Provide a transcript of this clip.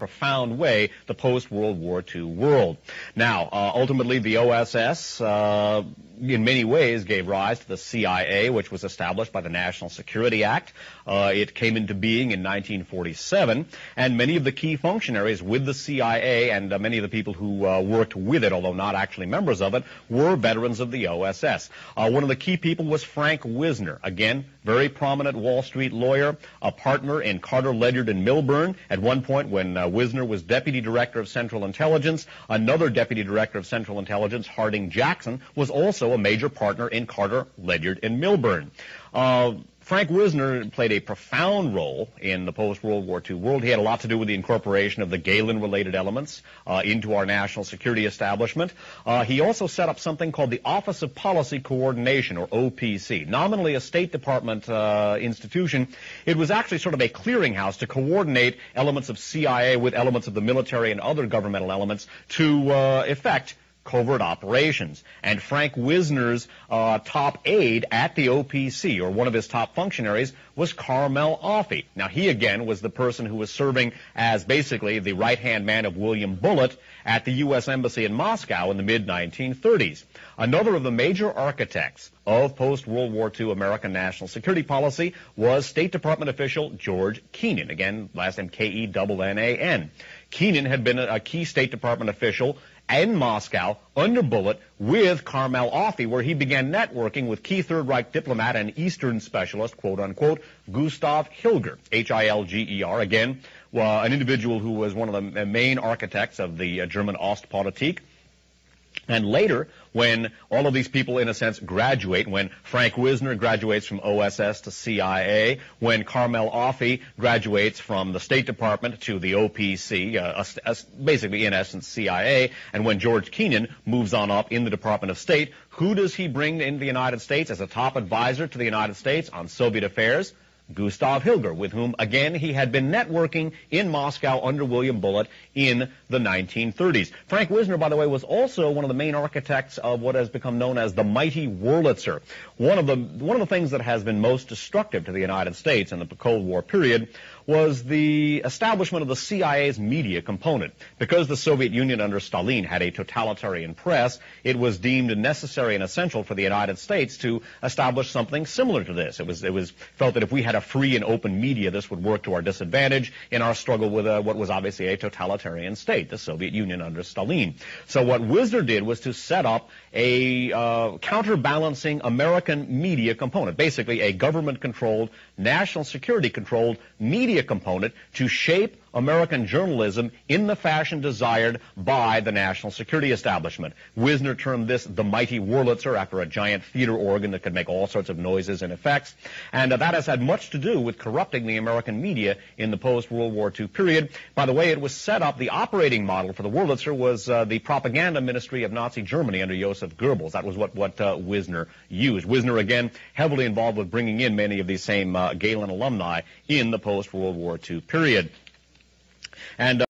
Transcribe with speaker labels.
Speaker 1: profound way the post-World War II world. Now, ultimately, the OSS, in many ways, gave rise to the CIA, which was established by the National Security Act. It came into being in 1947, and many of the key functionaries with the CIA and many of the people who worked with it, although not actually members of it, were veterans of the OSS. One of the key people was Frank Wisner, again, very prominent Wall Street lawyer, a partner in Carter, Ledyard, and Milburn. At one point, when Wisner was Deputy Director of Central Intelligence, another Deputy Director of Central Intelligence, Harding Jackson, was also a major partner in Carter, Ledyard, and Milburn. Frank Wisner played a profound role in the post-World War II world. He had a lot to do with the incorporation of the Gehlen-related elements into our national security establishment. He also set up something called the Office of Policy Coordination, or OPC. Nominally a State Department institution, it was actually sort of a clearinghouse to coordinate elements of CIA with elements of the military and other governmental elements to effect covert operations. And Frank Wisner's top aide at the OPC, or one of his top functionaries, was Carmel Offee. Now, he again was the person who was serving as basically the right-hand man of William Bullitt at the U.S. Embassy in Moscow in the mid-1930s. Another of the major architects of post-World War II American national security policy was State Department official George Kennan. Again, last name Kennan. Kennan had been a key State Department official in Moscow under Bullitt with Carmel Offee, where he began networking with key Third Reich diplomat and Eastern specialist, quote-unquote, Gustav Hilger, H-I-L-G-E-R, again, an individual who was one of the main architects of the German Ostpolitik. And later, when all of these people, in a sense, graduate, when Frank Wisner graduates from OSS to CIA, when Carmel Offee graduates from the State Department to the OPC, basically, in essence, CIA, and when George Kennan moves on up in the Department of State, who does he bring into the United States as a top advisor to the United States on Soviet affairs? Gustav Hilger, with whom, again, he had been networking in Moscow under William Bullitt in the 1930s. Frank Wisner, by the way, was also one of the main architects of what has become known as the mighty Wurlitzer. One of the things that has been most destructive to the United States in the Cold War period was the establishment of the CIA's media component. Because the Soviet Union under Stalin had a totalitarian press, it was deemed necessary and essential for the United States to establish something similar to this. It was felt that if we had a free and open media, this would work to our disadvantage in our struggle with what was obviously a totalitarian state, the Soviet Union under Stalin. So what Wisner did was to set up a counterbalancing American media component, basically a government-controlled, national security-controlled media component to shape American journalism in the fashion desired by the national security establishment. Wisner termed this the mighty Wurlitzer, after a giant theater organ that could make all sorts of noises and effects. And that has had much to do with corrupting the American media in the post-World War II period. By the way, it was set up, the operating model for the Wurlitzer was the propaganda ministry of Nazi Germany under Joseph Goebbels. That was what Wisner used. Wisner, again, heavily involved with bringing in many of these same Gehlen alumni in the post-World War II period. And